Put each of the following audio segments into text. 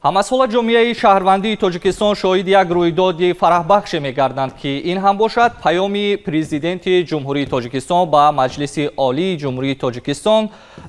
ҳамасола ҷомеаи шаҳрвандии тоҷикистон шоҳиди як рӯйдоди фараҳбахше мегарданд, ки ин ҳам бошад паёми президенти ҷумҳурии тоҷикистон ба маҷлиси олии ҷумҳурии тоҷикистон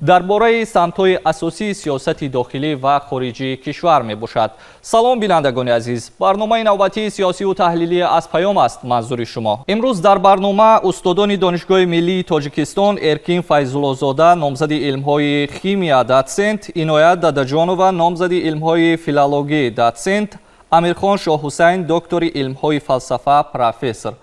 дар бораи самтҳои асосии сиёсати дохилӣ ва хориҷии кишвар мебошад. салом бинандагони азиз, барномаи навбатии сиёсиву таҳлилӣ аз паём аст манзури шумо. имрӯз дар барнома устодони донишгоҳи миллии тоҷикистон Эркин Файзуллозода номзади илмҳои химия доцент, Иноят Дадаҷонова номзади илмҳои филологӣ доцент, Амирхон Шоҳҳусайн доктори илмҳои фалсафа профессор.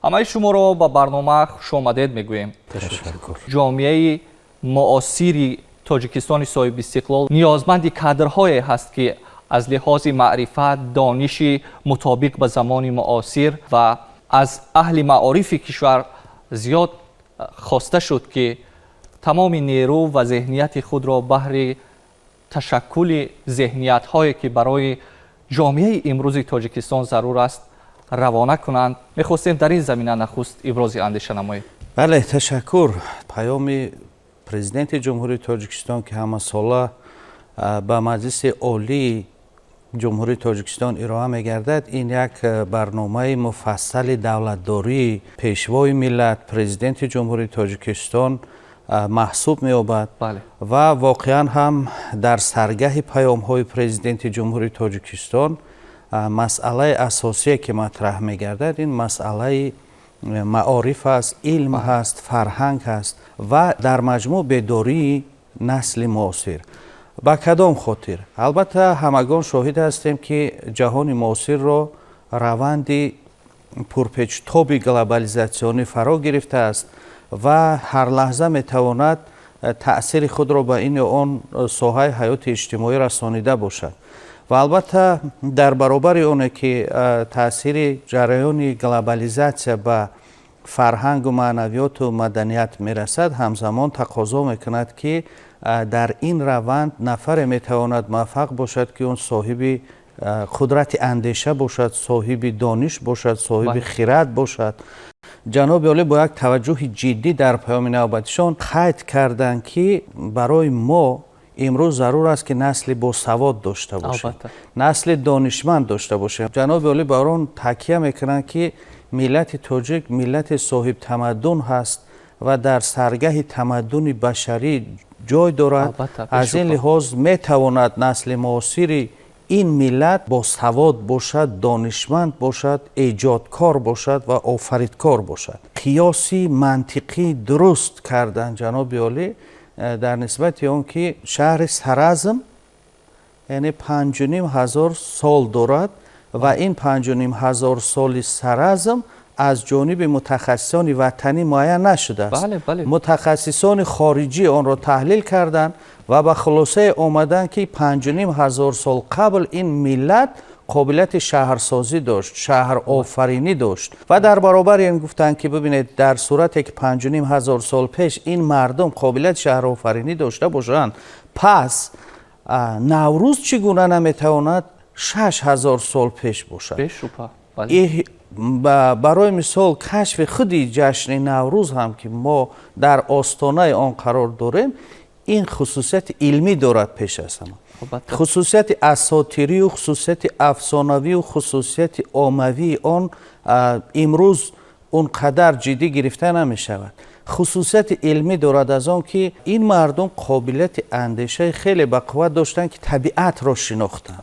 ҳамаи шуморо ба барнома хушомадед мегӯем. Ташаккур. ҷомеаи муосири тоҷикистони соҳиби истиқлол ниёзманди кадрҳое ҳаст, ки аз лиҳози маърифат, дониши мутобиқ ба замони муосир ва аз аҳли маорифи кишвар зиёд хоста шуд, ки тамоми нерӯ ва зеҳнияти худро баҳри ташаккули зеҳниятҳое, ки барои ҷомеаи имрӯзи тоҷикистон зарур аст, равона кунанд. мехостем дар ин замина нахуст ибрози андеша намоед. бале, ташаккур. паёми президенти ҷумҳурии тоҷикистон ки ҳамасола ба маҷлиси олии ҷумҳурии тоҷикистон ироа мегардад, ин як барномаи муфассали давлатдории пешвои миллат президенти ҷумҳурии тоҷикистон маҳсуб меёбад ва воқеан ҳам дар саргаҳи паёмҳои президенти ҷумҳурии тоҷикистон масъалаи асосие ки матраҳ мегардад, ин масъалаи маориф аст, илм ҳаст, фарҳанг ҳаст ва дар маҷмӯъ бедории насли муосир. ба кадом хотир? албатта ҳамагон шоҳид ҳастем, ки ҷаҳони муосирро раванди пурпечтоби глобализатсионӣ фаро гирифтааст ва ҳар лаҳза метавонад таъсири худро ба ин ё он соҳаи ҳаёти иҷтимоӣ расонида бошад. ва албатта дар баробари оне ки таъсири ҷараёни глобализатсия ба фарҳангу маънавиёту маданият мерасад, ҳамзамон тақозо мекунад, ки дар ин раванд нафаре метавонад муваффақ бошад, ки он соҳиби қудрати андеша бошад, соҳиби дониш бошад, соҳиби хирад бошад. ҷаноби олӣ бо як таваҷҷӯҳи ҷиддӣ дар паёми навбатишон қайд карданд, ки барои мо имрӯз зарур аст, ки насли босавод дошта бошем, насли донишманд дошта бошем. ҷаноби олӣ бар он таъкия мекунанд, ки миллати тоҷик миллати соҳибтамаддун ҳаст ва дар саргаҳи тамаддуни башарӣ ҷой дорад. аз ин лиҳоз метавонад насли муосири ин миллат босавод бошад, донишманд бошад, эҷодкор бошад ва офаридкор бошад. қиёси мантиқӣ дуруст карданд ҷаноби олӣ дар нисбати он ки шаҳри Саразм яъне 5500 сол дорад ва ин 5500 соли Саразм аз ҷониби мутахассисони ватанӣ муайян нашудааст. мутахассисони хориҷӣ онро таҳлил карданд ва ба хулосае омаданд, ки 5500 сол қабл ин миллат қобилияти шаҳрсозӣ дошт, шаҳрофаринӣ дошт ва дар баробари ин гуфтанд, ки бибинед дар сурате ки 5500 сол пеш ин мардум қобилияти шаҳрофаринӣ дошта бошанд, пас наврӯз чӣ гуна наметавонад 6000 сол пеш бошад? барои мисол кашфи худи ҷашни наврӯз ҳам ки мо дар остонаи он қарор дорем, ин хусусияти илмӣ дорад пеш аз ҳама. хусусияти асотирию, хусусияти афсонавию, хусусияти оммавии он имрӯз он қадар ҷиддӣ гирифта намешавад. хусусияти илмӣ дорад аз он ки ин мардум қобилияти андешаи хеле бақувват доштанд, ки табиатро шинохтанд.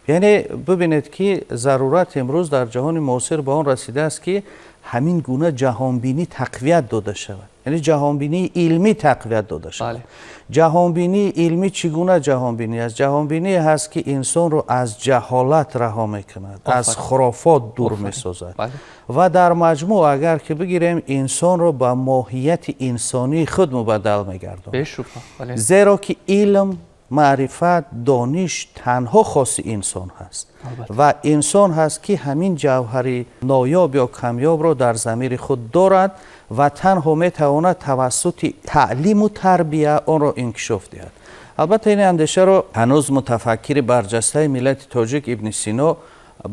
яъне бибинед, ки зарурат имрӯз дар ҷаҳони муосир ба он расидааст, ки ҳамин гуна ҷаҳонбинӣ тақвият дода шавад, яъне ҷаҳонбинии илмӣ тақвият дода шавад. ҷаҳонбинии илмӣ чӣ гуна ҷаҳонбинӣ аст? ҷаҳонбиние ҳаст, ки инсонро аз ҷаҳолат раҳо мекунад, аз хурофот дур месозад ва дар маҷмӯъ агар ки бигирем инсонро ба моҳияти инсонии худ мубаддал мегардонад. зеро ки илм, маърифат, дониш танҳо хоси инсон ҳаст ва инсон ҳаст, ки ҳамин ҷавҳари ноёб ё камёбро дар замири худ дорад ва танҳо метавонад тавассути таълиму тарбия онро инкишоф диҳад. албатта ин андешаро ҳанӯз мутафаккири барҷастаи миллати тоҷик Ибн Сино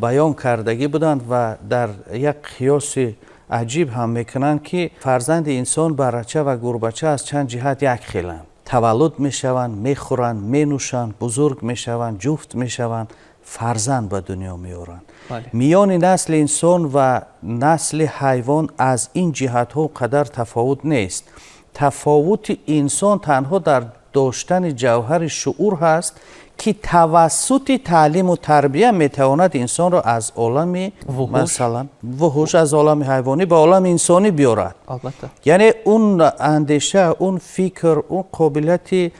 баён кардагӣ буданд ва дар як қиёси аҷиб ҳам мекунанд, ки фарзанди инсон барача ва гурбача аз чанд ҷиҳат якхеланд. تولد میشوند، میخورند، مینوشند، بزرگ میشوند، جفت میشوند، فرزند به دنیا میارند. میان نسل انسان و نسل حیوان از این جهت ها قدر تفاوت نیست. تفاوت انسان تنها در داشتن جوهر شعور هست که توسط تعلیم و تربیه میتواند انسان را از عالم مثلا وحوش، از عالم حیوانی به عالم انسانی بیارد. یعنی اون اندیشه، اون فکر، اون قابلیت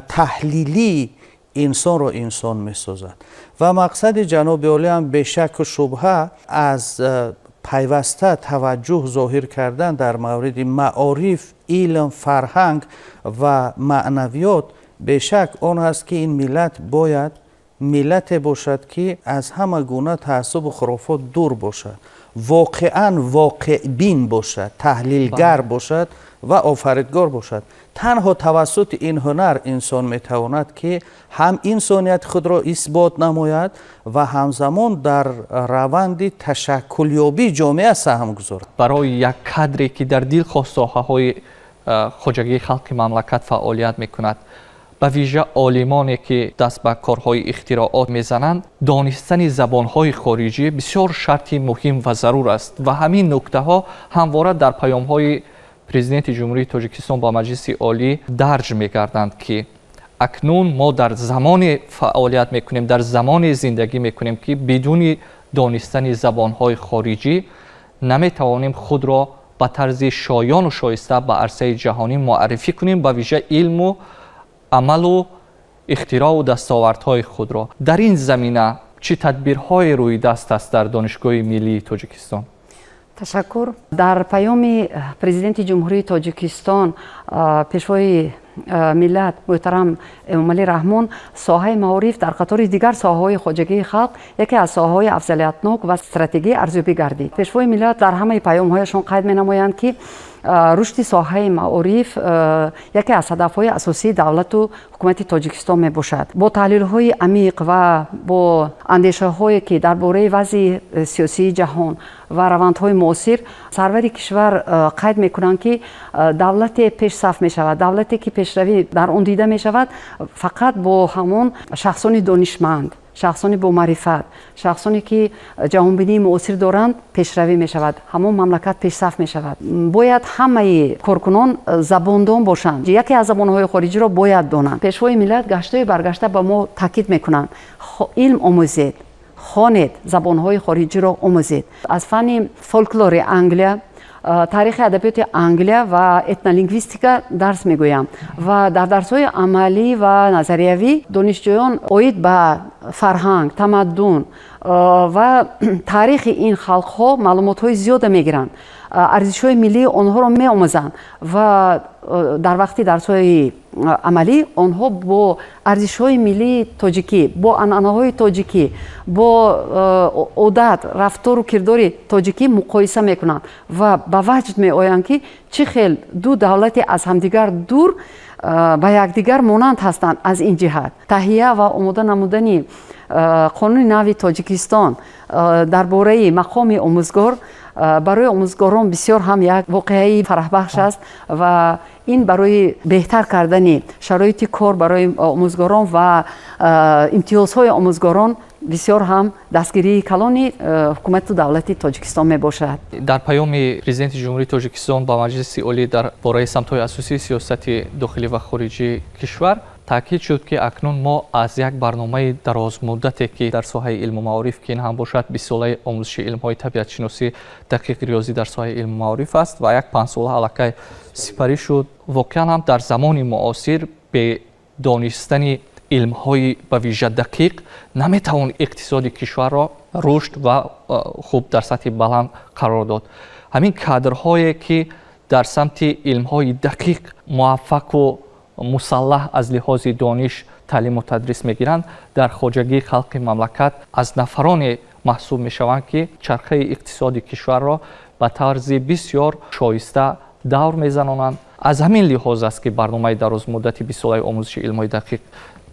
تحلیلی انسان را انسان میسازد. و مقصد جناب عالی هم به شک و شبهه از پیوسته توجه ظاهر کردن در مورد معارف، علم، فرهنگ و معنویات به شک آن است که این ملت باید ملت باشد که از همه گونه تعصب و خرافات دور باشد، واقعا واقع بین باشد، تحلیلگر باشد و آفریدگار باشد. تنها توسط این هنر انسان میتواند که هم انسانیت خود را اثبات نماید و همزمان در روند تشکلیابی جامعه سهم گذارد. برای یک کادری که در دلخواه ساحه‌های خواجگی خلق مملکت فعالیت میکند، به ویژه عالمانی که دست به کارهای اختراعات میزنند، دانستن زبانهای خارجی بسیار شرط مهم و ضرور است و همین نکته ها همواره در پیام‌های پرزیدنت جمهوری تاجیکستان با مجلس عالی درج می‌گردند که اکنون ما در زمان فعالیت میکنیم، در زمان زندگی میکنیم که بدون دانستن زبانهای خارجی نمیتوانیم خود را به طرز شایان و شایسته به عرصه جهانی معرفی کنیم، به ویژه علم و عمل و اختراع و دستاوردهای خود را. در این زمینه چه تدبیرهای روی دست است در دانشگاه ملی تاجیکستان؟ تشکر. در پیام پرزیدنت جمهوری تاجیکستان پیشوای ملت محترم امامعلی رحمان، ساحه معارف در قطار دیگر ساحه‌های خواجگی خلق یکی از ساحه‌های افضلیتناک و استراتژی ارزیابی گردید. پیشوای ملت در همه پیام‌هایشان قید می‌نمایند که رشد ساحه معارف یکی از هدف‌های اساسی دولت و حکومت تاجیکستان میباشد. با تحلیل‌های عمیق و با اندیشه‌هایی که درباره وضع سیاسی جهان و روندهای معاصر، سرور کشور قید می‌کنند که دولت پیش صف می‌شود، دولتی که پیشروی در آن دیده می‌شود فقط با همون شخصان دانشمند، شخصانی با معرفت، شخصانی که جهانبینی معاصر دارند پیشروی می شود، همون مملکت پیش صف می شود. باید همه کارکنان زباندان باشند، یکی از زبانهای خارجی را باید دانند. پیشوای ملت گشته برگشته به ما تاکید میکنند علم آموزید، خوانید، زبانهای خارجی را آموزید. از فن فولکلور انگلیا، تاریخ ادبیات انگلیا و اتنولینگویستیکا درس میگویم و در درس‌های عملی و نظریوی دانشجویان عاید به فرهنگ، تمدن و تاریخ این خلق‌ها معلومات‌های زیاد میگیرند، ارزش‌های ملی آنها را می‌آموزند و در وقتی درس‌های عملی آنها با ارزش‌های ملی تاجیکی، با عنعنه‌های تاجیکی، با عادت، رفتار و کردار تاجیکی مقایسه میکنند و به وجد میآیند که چه خیلی دو دولت از همدیگر دور به یکدیگر مانند هستند. از این جهت تهیه و آماده نمودن قانون نو تاجیکستان درباره مقام آموزگار برای آموزگاران بسیار هم یک واقعه فرحبخش است و این برای بهتر کردن شرایط کار برای آموزگاران و امتیازهای آموزگاران بسیار هم دستگیری کلان حکومت و دولت تاجیکستان می باشد. در پیام پرزیدنت جمهوری تاجیکستان با مجلس عالی در باره سمت‌های اساسی سیاست داخلی و خارجی کشور تاکید شد که اکنون ما از یک برنامه دراز مدتی که در ساحه علم و معارف که این هم باشد 20 ساله آموزش علم‌های طبیعت شناسی، دقیق ریاضی در ساحه علم و معارف است و یک 5 ساله علاقه سپری شد. واقعا هم در زمان معاصر به دانستن علم‌های به ویژه دقیق نمیتوان اقتصاد کشور را رشد و خوب در سطح بلند قرار داد. همین کادرهایی که در سمت علم‌های دقیق موفق و مسلح از لحاظ دانش تعلیم و تدریس میگیرند در خواجگی خلق مملکت از نفران محسوب میشوند که چرخه اقتصادی کشور را به طرز بسیار شایسته دور میزنانند. از همین لحاظ است که برنامه دراز مدتی 20 ساله آموزش علم‌های دقیق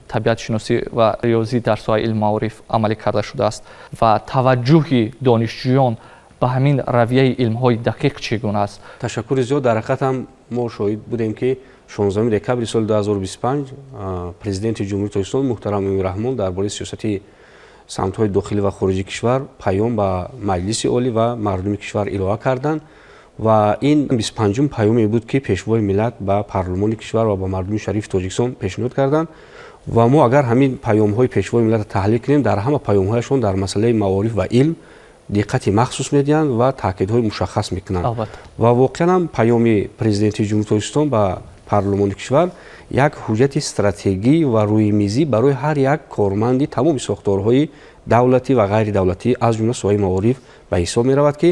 طبیعت شناسی و ریاضی در ساحه علم معارف عملی کرده شده است و توجه دانشجویان به همین رویه علم‌های دقیق چگونه است؟ تشکر زیاد. در حقیقت هم ما شاهد بودیم که 16 декабри соли 2025 президенти ҷумҳурии тоҷикистон муҳтарам Эмомали Раҳмон дар бораи сиёсати самтҳои дохилӣ ва хориҷии кишвар паём ба маҷлиси олӣ ва мардуми кишвар илова карданд ва ин 25-ум паёме буд ки пешвои миллат ба парлумони кишвар ва ба мардуми шарифи тоҷикистон пешниҳод карданд ва мо агар ҳамин паёмҳои пешвои миллатро таҳлил кунем дар ҳама паёмҳояшон дар масъалаи маориф ва илм диққати махсус медиҳанд ва таъкидҳои мушаххас мекунанд ва воқеан ҳам паёми президенти ҷумҳурии тоҷикистон ба парлумони кишвар як ҳуҷҷати стратегӣ ва рӯймизӣ барои ҳар як корманди тамоми сохторҳои давлатӣ ва ғайридавлатӣ аз ҷумла соҳаи маориф ба ҳисоб меравад ки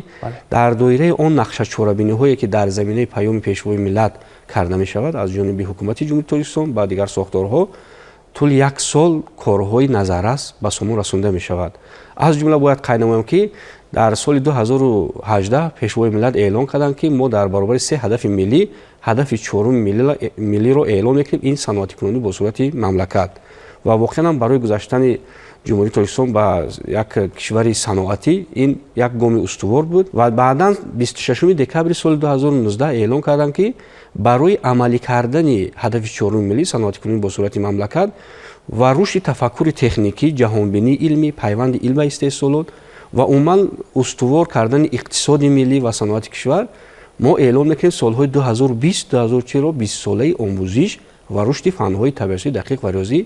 дар доираи он нақшачорабиниҳое ки дар заминаи паёми пешвои миллат карда мешавад аз ҷониби ҳукумати ҷумҳурии тоҷикистон ба дигар сохторҳо тӯли як сол корҳои назаррас ба сомон расонида мешавад. аз ҷумла бояд қайд намоям ки дар соли 2018 пешвои миллат эълон карданд ки мо дар баробари се ҳадафи миллӣ ҳадафи чоруми миллиро эълон мекунем ин саноатикунонӣ бо сурати мамлакат ва воқеан барои гузаштани ҷумҳурии тоҷикистон ба як кишвари саноатӣ ин як гоми устувор буд ва баъдан 26 декабри соли 2019 эълон карданд ки барои амалӣ кардани ҳадафи чоруми миллӣ саноатикунонӣ бо сурати мамлакат ва рушди тафаккури техникӣ ҷаҳонбинии илмӣ пайванди илм ва истеҳсолот ва умуман устувор кардани иқтисоди миллӣ ва саноати кишвар мо эълон мекунем солҳои 2020-2040-ро 20-солаи омӯзиш ва рушди фанҳои табиатшуносӣ дақиқ ва риёзӣ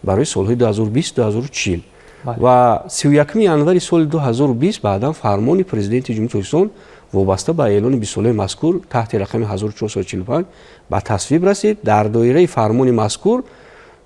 барои солҳои 2020-2040 ва 31 январи соли 2020 баъдан фармони президенти ҷумҳурии тоҷикистон вобаста ба эълони 20-солаи мазкур таҳти рақами 1445 ба тасвиб расид. дар доираи фармони мазкур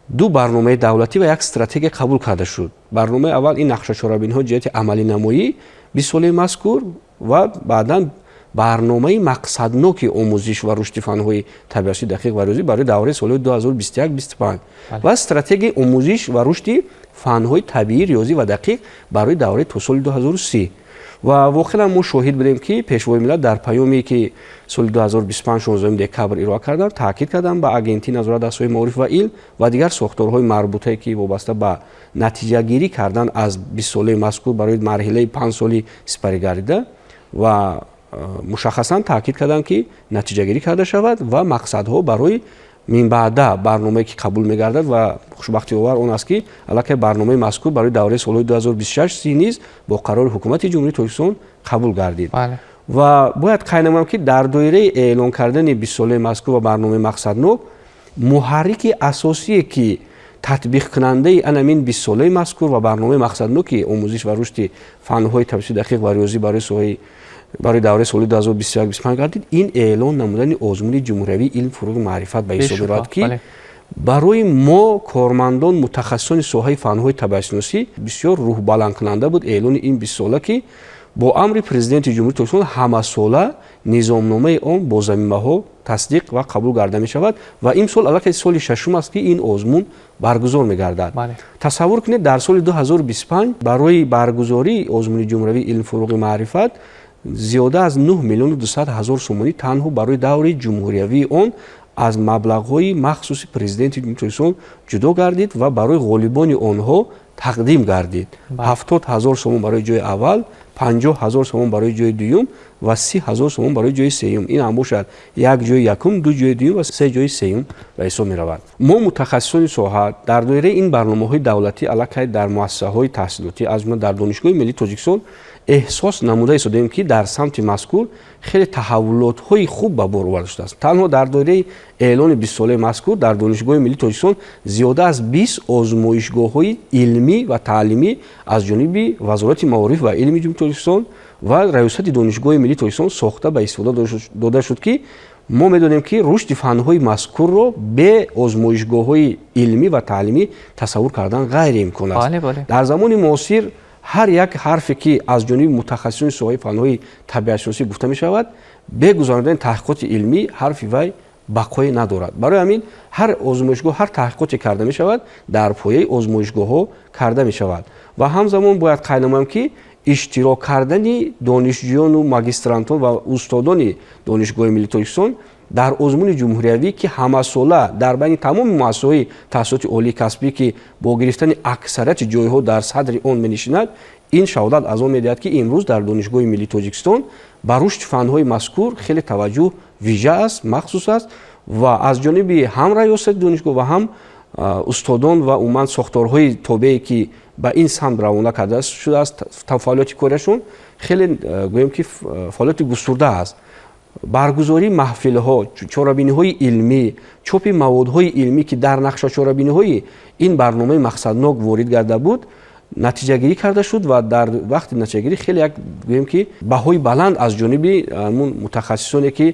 ду барномаи давлатӣ ва як стратегия қабул карда шуд. барномаи аввал ин нақшачорабиниҳо ҷиҳати амалинамоӣ 20-солаи мазкур ва баъдан барномаи мақсадноки омӯзиш ва рушди фанҳои табиатшуносӣ дақиқ ва риёзӣ барои давраи солҳои 2021-25 ва стратегияи омӯзиш ва рушди фанҳои табиӣ риёзӣ ва дақиқ барои давраи то соли 2030 ва воқеан мо шоҳид будем ки пешвои миллат дар паёме ки соли 2025 16 декабр ироа карданд таъкид карданд ба агентии назорат дар соҳаи маориф ва илм ва дигар сохторҳои марбутае ки вобаста ба натиҷагирӣ кардан аз 20-солаи мазкур барои марҳилаи 5-солӣ сипарӣ гардида ва мушаххасан таъкид карданд ки натиҷагирӣ карда шавад ва мақсадҳо барои минбаъда барномае ки қабул мегардад ва хушбахтиовар он аст ки аллакай барномаи мазкур барои давраи солҳои 2026-30 низ бо қарори ҳукумати ҷумҳурии тоҷикистон қабул гардид ва бояд қайд намоям ки дар доираи эълон кардани 20-солаи мазкур ва барномаи мақсаднок муҳаррики асосие ки татбиқкунандаи анамин 20-солаи мазкур ва барномаи мақсадноки омӯзиш ва рушди фанҳои табиатшуносӣ дақиқ ва риёзӣ барои давраи соли 2021-25 гардид ин эълон намудани озмуни ҷумҳуриявии илм фуруғи маърифат ба ҳисоб меравад ки барои мо кормандон мутахассисони соҳаи фанҳои табиатшуносӣ бисёр рӯҳбаландкунанда буд эълони ин 20-сола ки бо амри президенти ҷумҳурии тоҷикистон ҳамасола низомномаи он бо замимаҳо тасдиқ ва қабул гарда мешавад ва имсол аллакай соли шашум аст ки ин озмун баргузор мегардад. тасаввур кунед дар соли 2025 барои баргузории озмуни ҷумҳуриявии илм фуруғи маърифат зиёда аз 9 миллиону 200 ҳазор сомонӣ танҳо барои даври ҷумҳуриявии он аз маблағҳои махсуси президенти ҷумҳурии тоҷикистон ҷудо гардид ва барои ғолибони онҳо тақдим гардид. 70 ҳазор сомон барои ҷои аввал, 50 ҳазор сомон барои ҷои дуюм ва 30 ҳазор сомон барои ҷои сеюм. ин ҳам бошад як ҷои якум, ду ҷои дуюм ва се ҷои сеюм ба ҳисоб меравад. мо мутахассисони соҳа дар доираи ин барномаҳои давлатӣ аллакай дар муассисаҳои таҳсилотӣ аз ҷумла дар донишгоҳи миллии тоҷикистон эҳсос намуда истодем ки дар самти мазкур хеле таҳаввулотҳои хуб ба бор оварда шудааст. танҳо дар доираи эълони 20-солаи мазкур дар донишгоҳи миллии тоҷикистон зиёда аз 20 озмоишгоҳҳои илмӣ ва таълимӣ аз ҷониби вазорати маориф ва илми ҷумҳурии тоҷикистон ва раёсати донишгоҳи миллии тоҷикистон сохта ба истифода дода шуд ки мо медонем ки рушди фанҳои мазкурро бе озмоишгоҳҳои илмӣ ва таълимӣ тасаввур кардан ғайриимкон аст. дар замони муосир ҳар як ҳарфе ки аз ҷониби мутахассисони соҳаи фанҳои табиатшуносӣ гуфта мешавад бе гузарондани таҳқиқоти илмӣ ҳарфи вай бақое надорад. барои ҳамин ҳар озмоишгоҳ ҳар таҳқиқоте карда мешавад дар пояи озмоишгоҳҳо карда мешавад ва ҳамзамон бояд қайд намоям ки иштирок кардани донишҷӯёну магистрантон ва устодони донишгоҳи миллии тоҷикистон дар озмуни ҷумҳуриявӣ ки ҳамасола дар байни тамоми муассисаҳои таҳсилоти олии касбӣ ки бо гирифтани аксарияти ҷойҳо дар садри он менишинад ин шаҳодат аз он медиҳад ки имрӯз дар донишгоҳи миллии тоҷикистон ба рушди фанҳои мазкур хеле таваҷҷӯҳ вижа аст, махсус аст و از جانب هم ریاست دانشگاه و هم استادان و عموما ساختارهای تابعی که به این سمت روانه کرده شده است فعالیت کاریشون خیلی گویم که فعالیت گسترده است. برگزاری محفل‌ها، چاره‌بینی‌های علمی، چاپ موادهای علمی که در نقشه چاره‌بینی‌های این برنامه مقصدناک وارد گرده بود نتیجه گیری کرده شد و در وقت نتیجه گیری خیلی یک گویم که بهای بلند از جانب متخصصانی که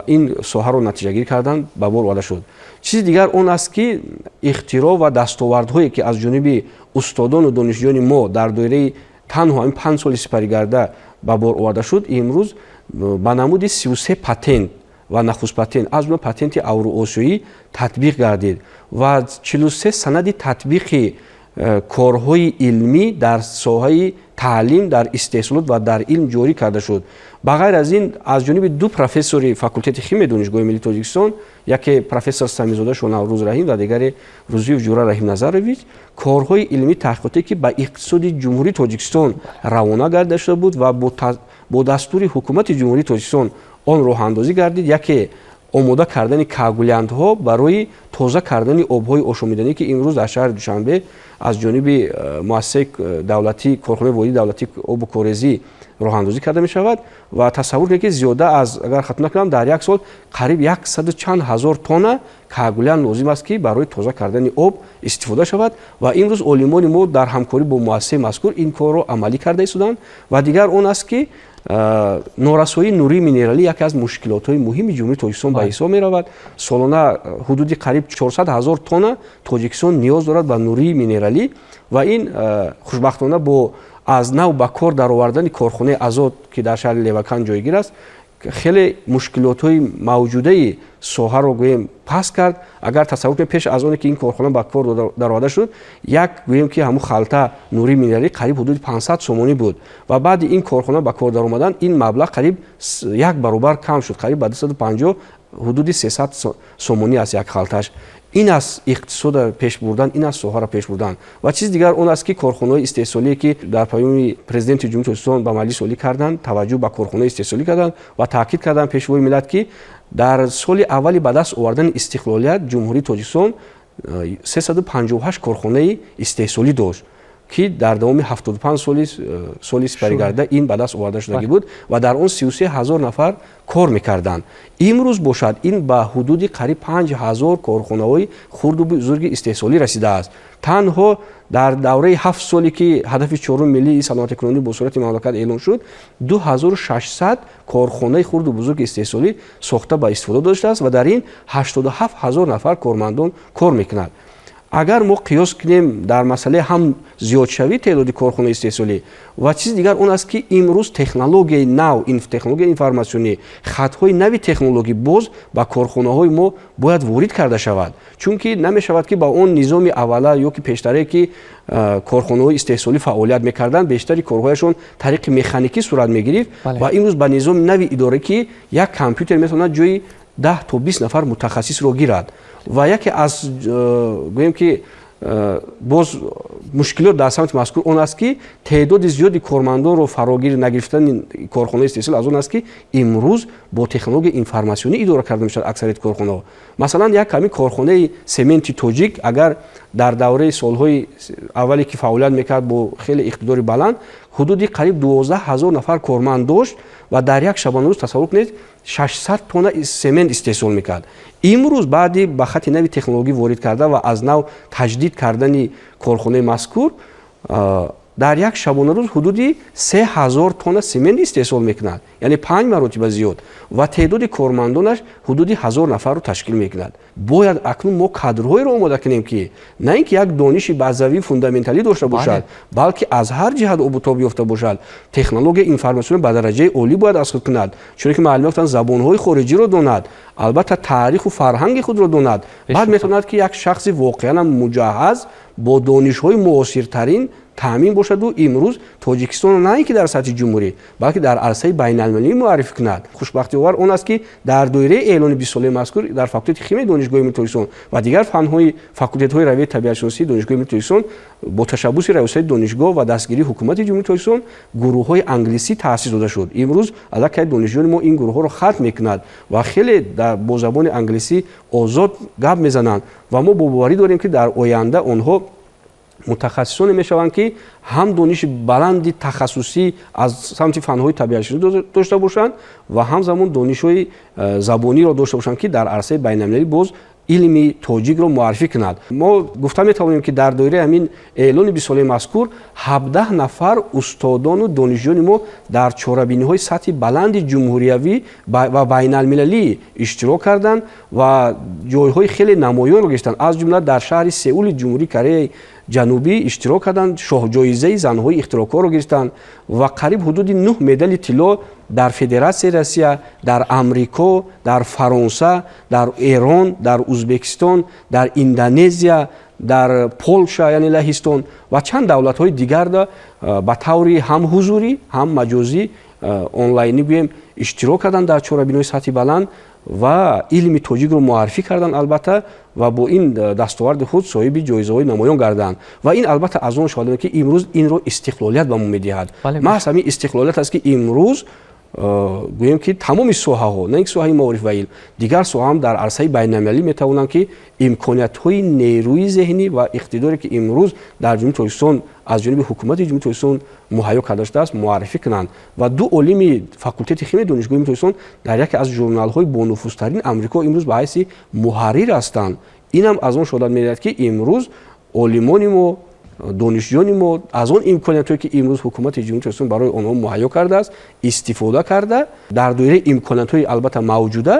این ساحه رو نتیجه گیری کردن به بار آورده شد. چیز دیگر اون است که اختراع و دستاوردهایی که از جانب استادان و دانشجویان ما در دوره تنها این 5 سال سپری گرده به بار آورده شد امروز با نمود 33 پتنت و نخست پتنت از جمله پتنت اورو-آسیایی تطبیق گردید و 43 سند تطبیق کارهای علمی در ساحه تعلیم در استحصالات و در علم جاری کرده شد. بغیر از این از جانب دو پروفسور فاکولته شیمی دانشگاه ملی تاجیکستان، یکی پروفسور سمیزاده شوناوروز رحیم و دیگری روزیف جورا رحیم نظرویچ، کارهای علمی تحقیقاتی که به اقتصاد جمهوری تاجیکستان روانه گردیده شده بود و با دستور حکومت جمهوری تاجیکستان آن راه اندازی گردید. یکی آماده کردن کاگولیندها برای تازه کردن آبهای آشامیدنی که امروز در شهر دوشنبه از جانب مؤسسه دولتی کارخانه واحد دولتی آب و کاریزی راه اندازی کرده می شود و تصور کنید که زیاده از اگر خطا نکنم در یک سال قریب 100 چند هزار تن کاگولیند لازم است که برای تازه کردن آب استفاده شود و امروز عالمان ما در همکاری با مؤسسه مذکور این کار را عملی کرده ایستادند. و دیگر اون است که نارسایی نوری مینرالی یکی از مشکلات‌های مهم جمهوری تاجیکستان به حساب می‌رود. سالانه حدود قریب 400,000 تن تاجیکستان نیاز دارد به نوری مینرالی و این خوشبختانه با از نو به کار درآوردن کارخانه آزاد که در شهر لیوکان جایگیر است خیلی مشکلات‌های موجوده ساحه رو گویم پس کرد. اگر تصور کنید پیش از آن که این کارخانه به کار درآورده شد یک گویم که همون خلطه نوری مینرالی قریب حدود 500 سومانی بود و بعد این کارخانه به کار درآمدن این مبلغ قریب یک برابر کم شد، قریب به 250 حدود 300 سومانی است یک خلطه‌اش. این از اقتصاد پیش بردن، این از ساحه را پیش بردن. و چیز دیگر اون است که کارخانه‌های استحصالی که در پیام پرزیدنت جمهوری تاجیکستان به مجلس عالی کردند توجه به کارخانه‌های استحصالی کردند و تاکید کردند پیشوای ملت که در سال اولی به دست آوردن استقلالیت جمهوری تاجیکستان 358 کارخانه استحصالی داشت که در دوام 75 سالی سپری گرده این به دست آورده شده بود و در اون 33,000 نفر کار میکردند. امروز باشد این به حدود قریب 5,000 کارخانه‌های خرد و بزرگ استحصالی رسیده است. تنها در دوره 7 سالی که هدف 4 ملی صنعت کنونی به صورت مملکت اعلان شد 2600 کارخانه خرد و بزرگ استحصالی ساخته به استفاده داشته است و در این 87,000 نفر کارمندان کار میکنند. اگر ما قیاس کنیم در مسئله هم زیاد شوی تعداد کارخانه استحصالی و چیز دیگر اون است که امروز تکنولوژی نو این تکنولوژی انفرماسیونی خطهای نوی تکنولوژی باز با کارخانه های ما باید وارد کرده شود، چون که نمی شود که با اون نظام اوله یا که پیشتره که کارخانه های استحصالی فعالیت میکردن بیشتری کارهایشون طریق مکانیکی صورت میگرفت و امروز با نظام نوی اداره که یک کامپیوتر میتونه جای 10 تا 20 نفر متخصص رو گیرد و یکی از گویم که باز مشکلات در سمت مذکور اون است که تعداد زیادی کارمندان رو فراگیر نگرفتن کارخانه استحصال از اون است که امروز با تکنولوژی انفرماسیونی اداره کرده میشد اکثریت کارخانه ها. مثلا یک کمی کارخانه سمنت توجیک اگر در دوره سالهای اولی که فعالیت میکرد با خیلی اقتدار بلند حدودی قریب 12,000 نفر کارمند داشت و در یک شبانه روز تصور کنید 600 تن سمنت استحصال میکرد. امروز بعدی به خط نوی تکنولوژی وارد کرده و از نو تجدید کردن کارخانه مذکور در یک شبانه روز حدودی 3,000 تن سمنت استحصال میکنند، یعنی 5 مرتبه زیاد و تعداد کارمندانش حدودی 1000 نفر رو تشکیل میکنند. باید اکنون ما کادرهای رو آماده کنیم که نه اینکه یک دانش بازوی فوندامنتالی داشته باشد بلکه از هر جهت آب یافته باشد. تکنولوژی انفرماسیون به درجه عالی باید حاصل کند، چون که معلوم است زبانهای خارجی رو داند، البته تاریخ و فرهنگ خود رو داند. بعد میتواند که یک شخص واقعا مجهز бо донишҳои муосиртарин таъмин бошаду имрӯз тоҷикистон на ин ки дар сатҳи ҷумҳурӣ балки дар арсаи байналмилалӣ муаррифӣ кунад. хушбахтиовар он аст ки дар доираи эълони 20 солаи мазкур дар факултети химияи донишгоҳи Эмирии Тоҷикистон ва дигар фанҳои факултетҳои равияи табиатшиносии донишгоҳи Эмирии Тоҷикистон бо ташаббуси раисоти донишгоҳ ва дастгирии ҳукумати ҷумҳурии Тоҷикистон гурӯҳҳои англисӣ таъсис дода шуд. имрӯз аллакай донишҷӯёни мо ин гурӯҳҳоро хатм мекунад ва хеле бо забони англисӣ озод гап мезананд ва мо боварӣ дорем ки дар оянда онҳо мутахассисоне мешаванд ки ҳам дониши баланди тахассусӣ аз самти фанҳои табиатшиносӣ дошта бошанд ва ҳамзамон донишҳои забониро дошта бошанд ки дар арсаи байналмилалӣ боз илми тоҷикро муаррифӣ кунад. мо гуфта метавонем ки дар доираи ҳамин эълони 20 солаи мазкур 17 нафар устодону донишҷӯёни мо дар чорабиниҳои сатҳи баланди ҷумҳуриявӣ ва байналмилалӣ иштирок карданд ва ҷойҳои хеле намоёнро гирифтанд. аз ҷумла дар шаҳри Сеули ҷумҳурии Кореяи ҷанубӣ иштирок карданд, шоҳҷоизаи занҳои ихтироъкорро гирифтанд ва қариб ҳудуди 9 медали тилло дар Федератсияи Россия, дар Амрико, дар Фаронса, дар Эрон, дар Узбекистон, дар Индонезия, дар Полша яъне Лаҳистон ва чанд давлатҳои дигарда ба таври ҳам ҳузурӣ, ҳам маҷозӣ онлайнӣ гӯем иштирок карданд дар чорабиниҳои сатҳи баланд ва илми тоҷикро муаррифӣ карданд албатта ва бо ин дастоварди худ соҳиби ҷоизаҳои намоён гарданд. ва ин албатта аз он шоҳад ки имрӯз инро истиқлолият ба мо медиҳад. маҳз ҳамин истиқлолият аст ки имрӯз гӯем ки тамоми соҳаҳо на ин соҳаи маориф ва илм дигар соҳаам дар арсаи байналмилалӣ метавонанд ки имкониятҳои нерӯи зеҳнӣ ва иқтидоре ки имрӯз дар ҷумҳурии Тоҷикистон аз ҷониби ҳукумати ҷумҳурии Тоҷикистон муҳайё карда шудааст муаррифӣ кунанд. ва ду олими факултети химияи донишгоҳи Эмирии Тоҷикистон дар яке аз журналҳои бонуфузтарини Амрико имрӯз ба ҳайси муҳаррир ҳастанд. инам аз он шодат медиҳад ки имрӯз олимони мо донишҷӯёни мо аз он имкониятҳое ки имрӯз ҳукумати ҷумҳурии Тоҷикистон барои онҳо муҳайё кардааст истифода карда дар доираи имкониятҳои албатта мавҷуда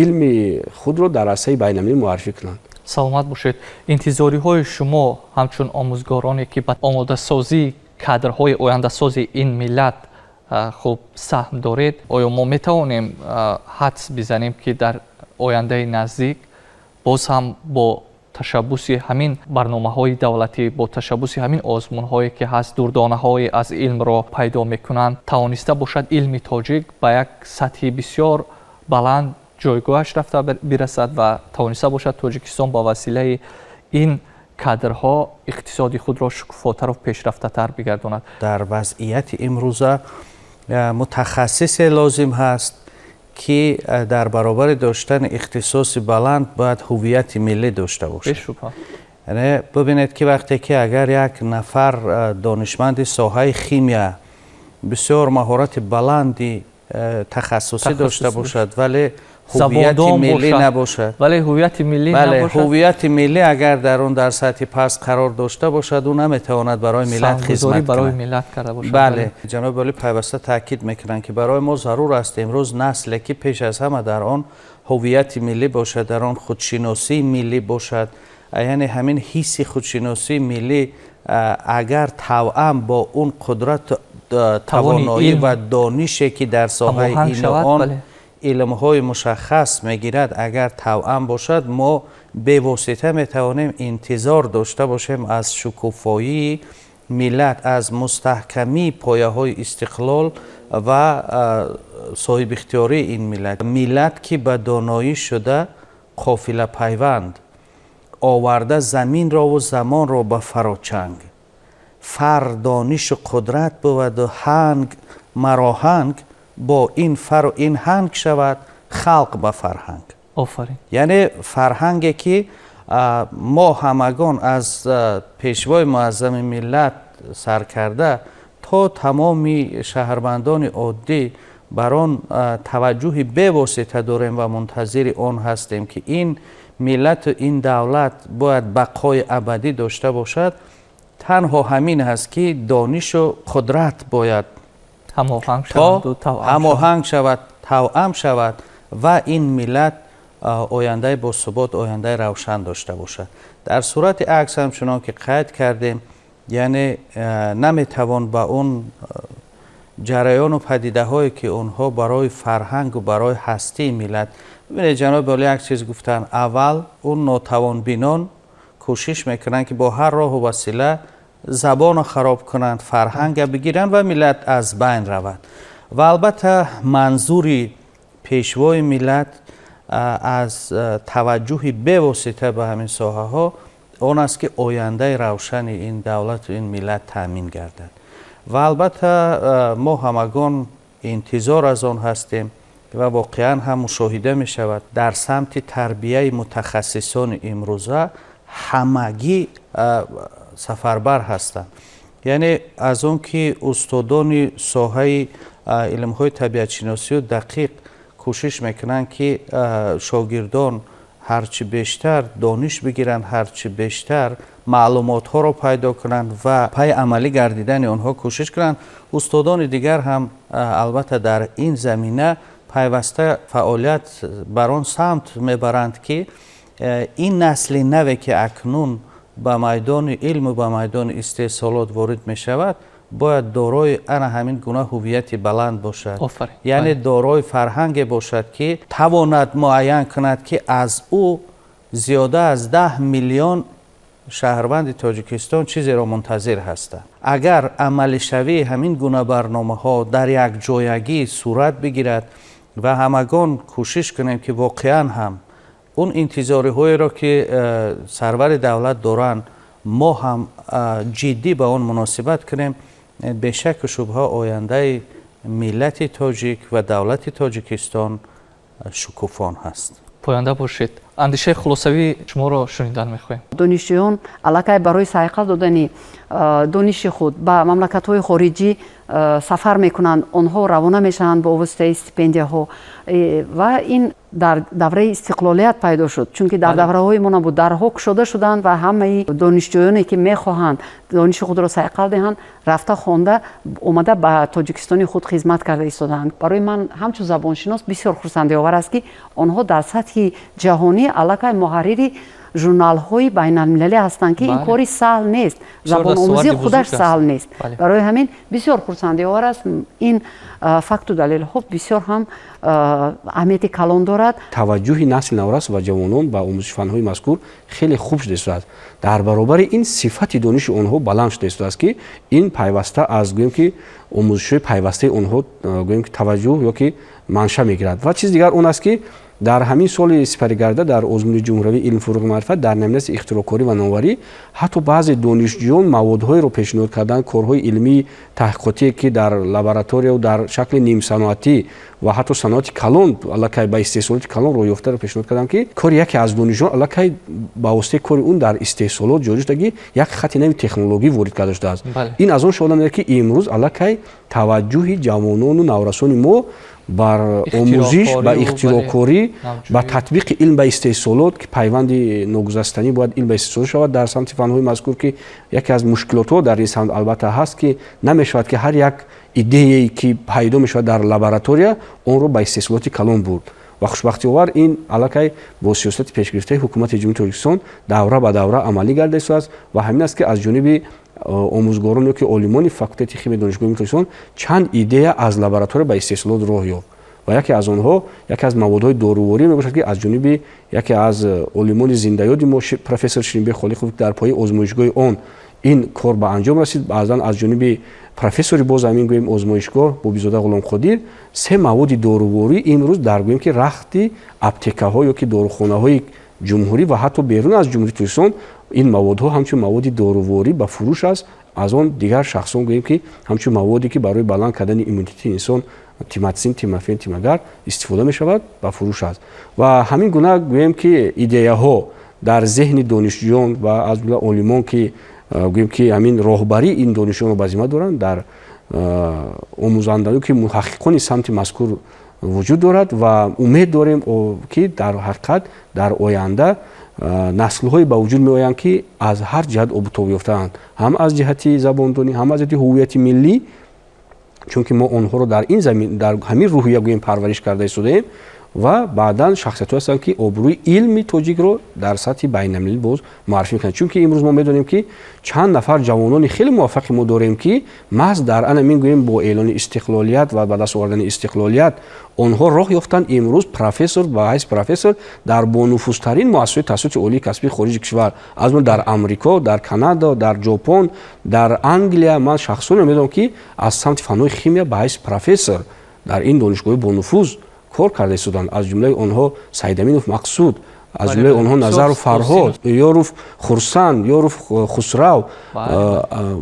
илми худро дар арсаи байналмилалӣ муаррифӣ кунанд. саломат бошед. интизориҳои шумо ҳамчун омӯзгороне ки ба омодасозии кадрҳои ояндасози ин миллат хуб саҳм доред, оё мо метавонем ҳадс бизанем ки дар ояндаи наздик боз ҳам бо ташаббуси ҳамин барномаҳои давлатӣ, бо ташаббуси ҳамин озмунҳое ки ҳаст дурдонаҳое аз илмро пайдо мекунанд, тавониста бошад илми тоҷик ба як сатҳи бисёр баланд ҷойгоҳаш рафта бирасад ва тавониста бошад Тоҷикистон ба василаи ин кадрҳо иқтисоди худро шукуфотару пешрафтатар бигардонад. дар вазъияти имрӯза мутахассисе лозим ҳаст ки дар баробари доштани ихтисоси баланд бояд ҳуввияти миллӣ дошта бошад. бешубҳа. яъне бубинед ки вақте ки агар як нафар донишманди соҳаи химия бисёр маҳорати баланди тахассусӣ дошта бошад вале ҳуввияти миллӣ набошад, вале ҳуввияти миллӣ набошад, ҳуввияти миллӣ агар дар он дар сатҳи паст қарор дошта бошад ӯ наметавонад барои миллат хизмат барои миллат карда бошад. бале ҷаноби олӣ пайваста таъкид мекунанд ки барои мо зарур аст имрӯз насле ки пеш аз ҳама дар он ҳуввияти миллӣ бошад, дар он худшиносии миллӣ бошад, яъне ҳамин ҳисси худшиносии миллӣ агар тавъам бо он қудрат тавоноӣ ва донише ки дар соҳаи ин он илмҳои мушаххас мегирад агар тавъам бошад мо бевосита метавонем интизор дошта бошем аз шукуфоии миллат, аз мустаҳкамии пояҳои истиқлол ва соҳибихтиёрии ин миллат. миллат ки ба доноӣ шуда қофилапайванд оварда заминрову замонро ба фарочанг, фар донишу қудрат буваду ҳанг мароҳанг, бо ин фару ин ҳанг шавад халқ ба фарҳанг. офарин. яъне фарҳанге ки мо ҳамагон аз пешвои муаззами миллат сар карда то тамоми шаҳрвандони оддӣ бар он таваҷҷӯҳи бевосита дорем ва мунтазири он ҳастем ки ин миллату ин давлат бояд бақои абадӣ дошта бошад. танҳо ҳамин ҳаст ки донишу қудрат бояд ҳамоҳанг шавад, тавъам шавад ва ин миллат ояндаи босубот, ояндаи равшан дошта бошад. дар сурати акс ҳамчунон ки қайд кардем, яъне наметавон ба он ҷараёну падидаҳое ки онҳо барои фарҳангу барои ҳастии миллат, бибинед ҷаноби олӣ як чиз гуфтанд, аввал он нотавонбинон کوشش میکنن که با هر راه و وسیله زبان خراب کنند، فرهنگ بگیرن و ملت از بین رود. و البته منظوری پیشوای ملت از توجهی به واسطه به همین ساحه ها اون است که آینده روشن این دولت و این ملت تامین گردد. و البته ما همگان انتظار از آن هستیم و واقعا هم مشاهده می شود در سمت تربیه متخصصان امروزه همگی سفربر هستند. یعنی از اون که استادان ساحه علم های طبیعت شناسی و دقیق کوشش میکنن که شاگردان هرچی بیشتر دانش بگیرن، هرچی بیشتر معلومات ها رو پیدا کنند و پای عملی گردیدن آنها کوشش کنند. استادان دیگر هم البته در این زمینه پیوسته فعالیت بر آن سمت میبرند که این نسل نوی که اکنون به میدان علم و به میدان استحصالات وارد می شود باید دارای همین گونه هویت بلند باشد. یعنی دارای فرهنگ باشد که تواند معین کند که از او زیاده از 10 میلیون شهروند تاجیکستان چیزی را منتظر هستند. اگر عمل شوی همین گونه برنامه ها در یک جایگی صورت بگیرد و همگان کوشش کنیم که واقعا هم اون انتظاری هایی را که سرور دولت دارند ما هم جدی به آن مناسبت کنیم، به شک و شبهه آینده ملت تاجیک و دولت تاجیکستان شکوفان هست. پاینده باشید. اندیشه خلاصوی شما را شنیدن میخواهیم. دانشجویان علاقه برای سایقه دادن دانش خود به مملکت‌های خارجی سفر میکنند، آنها روانه میشن با واسطه استیپندیه ها و این در دوره استقلالیت پیدا شد، چون که در دوره های ما نبود، در حق شدند و همه دانشجویانی که میخواهند دانش خود را سایقل دهند رفته خوانده اومده به تاجیکستان خود خدمت کرده ایستادند. برای من همچون زبانشناس بسیار خرسنده آور است که آنها در سطح جهانی علاقه محرری ژورنال های بین المللی هستند که این کاری سهل نیست، زبان آموزی خودش سهل نیست. برای همین بسیار خرسنده آور است. این فکت و دلیل ها بسیار هم اهمیت کلان دارد. توجه نسل نورس و جوانان به آموزش فنهای مذکور خیلی خوب شده است. در برابر این صفت دانش آنها بلند شده است که این پیوسته از گویم که آموزش پیوسته آنها گویم که توجه یا که منشأ میگیرد. و چیز دیگر اون است که در همین سال سپریگرده در آزمون جمهوری علم فروغ معرفت در نمونه اختراعکاری و نوآوری حتی بعضی دانشجویان موادهای رو پیشنهاد کردن، کارهای علمی تحقیقاتی که در لابراتوری و در شکل نیم صنعتی و حتی صنعت کلان علاقه به استحصالات کلان رو یافته رو پیشنهاد کردن که کار یکی از دانشجویان علاقه با واسطه کار اون در استحصالات جاری شدگی یک خط نوی تکنولوژی وارد کرده شده است. این از اون شده میاد که امروز علاقه توجه جوانان و نورسان ما بر آموزش با اختراعکاری با تطبیق علم به استحصالات که پیوند ناگسستنی باید علم به استحصالات شود در سمت فنهای مذکور که یکی از مشکلات ها در این سمت البته هست که نمیشود که هر یک ایده که پیدا میشود در لابراتوری اون رو به استحصالات کلان برد. و خوشبختی آور این علاقه با سیاست پیشگرفته حکومت جمهوری تاجیکستان دوره به دوره عملی گردیده است و همین است که از جانب آموزگاران که عالمان فاکولته شیمی دانشگاه تاجیکستان چند ایده از لابراتوری به استحصالات راه یافت و یکی از آنها یکی از موادهای داروواری میباشد که از جانب یکی از عالمان زنده یاد ما پروفسور شیرینبه خالقوف در پای آزمایشگاه آن این کار به انجام رسید. بعضا از جانب پروفسوری باز همین گویم آزمایشگاه بوبیزاده غلام قادر 3 مواد داروواری امروز در گویم که رختی اپتیکه ها یا که داروخانه های جمهوری و حتی بیرون از جمهوری تاجیکستان این موادها همچون مواد داروواری به فروش است. از آن دیگر شخصان گویم که همچون موادی که برای بلند کردن ایمونیته انسان تیماتسین، تیمافین، تیماگر استفاده می شود به فروش است. و همین گونه گویم که ایده ها در ذهن دانشجویان و از جمله عالمان که گویم که همین راهبری این دانشجویان رو بزیمه دارند در آموزندگی که محققان سمت مذکور وجود دارد و امید داریم که در حقیقت در آینده نسل‌های به وجود می‌آیند که از هر جهت آبتاب یافته‌اند، هم از جهت زباندانی هم از جهت هویت ملی، چون که ما آنها رو در این زمین در همین روحیه گویم پرورش کرده ایستادیم و بعدا شخصیت هستند که آبروی علم تاجیک رو در سطح بین‌المللی باز معرفی میکنند. چون که امروز ما میدونیم که چند نفر جوانان خیلی موفق ما داریم که محض در آن میگوییم با اعلان استقلالیت و به دست آوردن استقلالیت آنها راه یافتند امروز پروفسور با حیث پروفسور در بانفوذترین مؤسسه تحصیلات عالی کسبی خارج کشور از من در امریکا، در کانادا، در ژاپن، در انگلیس من شخصا میدونم که از سمت فنون شیمی با حیث پروفسور در این دانشگاه بانفوذ کار کرده شدند. از جمله آنها سعید امینوف مقصود، از جمله آنها نظر فرهاد، یاروف خرسند، یاروف خسرو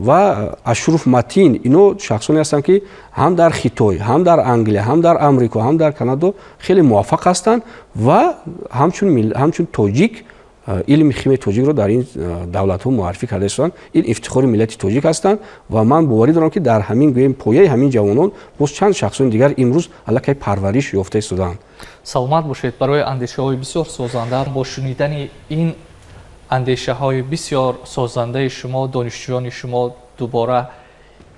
و اشرف متین، اینو شخصانی هستند که هم در خیتای، هم در انگلیس، هم در امریکا، هم در کانادا خیلی موفق هستند و همچون تاجیک علم شیمی تاجیک رو در این دولت ها معرفی کرده شدند. این افتخار ملت تاجیک هستند و من باوری دارم که در همین گویم پایه همین جوانان باز چند شخصان دیگر امروز الکی پرورش یافته شدند. سلامت باشید. برای اندیشه های بسیار سازنده با شنیدن این اندیشه های بسیار سازنده شما، دانشجویان شما دوباره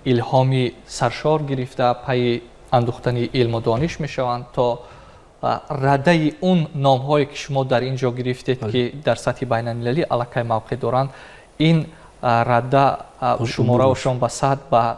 الهامی سرشار گرفته پی اندوختن علم و دانش می شوند تا رده اون نام هایی که شما در اینجا گرفتید که در سطح بین المللی الکی موقع دارند، این رده شماره هاشون به 100 و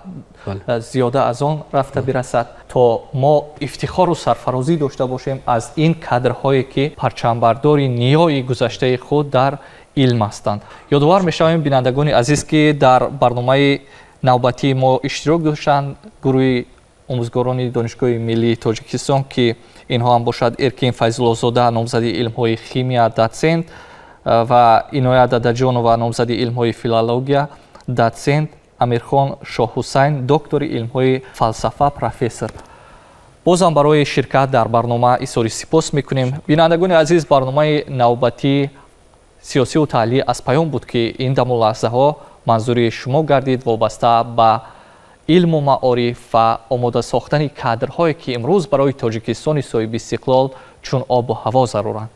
زیاده از آن رفته برسد تا ما افتخار و سرفرازی داشته باشیم از این کادرهایی که پرچمبردار نیای گذشته خود در علم هستند. یادآور می‌شویم بینندگان عزیز که در برنامه نوبتی ما اشتراک داشتند گروه آموزگاران دانشگاه ملی تاجیکستان که اینها هم باشد ارکین فیض‌الله‌زاده نامزد علم‌های شیمی دوسنت و اینایت ددجانова نامزد علم‌های فیلولوژیا دوسنت، امیرخان شاه حسین دکتر علم‌های فلسفه پروفسور. بازم برای شرکت در برنامه اظهار سپاس می‌کنیم. بینندگان عزیز، برنامه نوبتی سیاسی و تعلیمی از پیام بود که این دم لحظه‌ها منظور شما گردید وابسته به علم و معارف و آماده ساختن کادرهایی که امروز برای تاجیکستان صاحب استقلال چون آب و هوا ضرورند.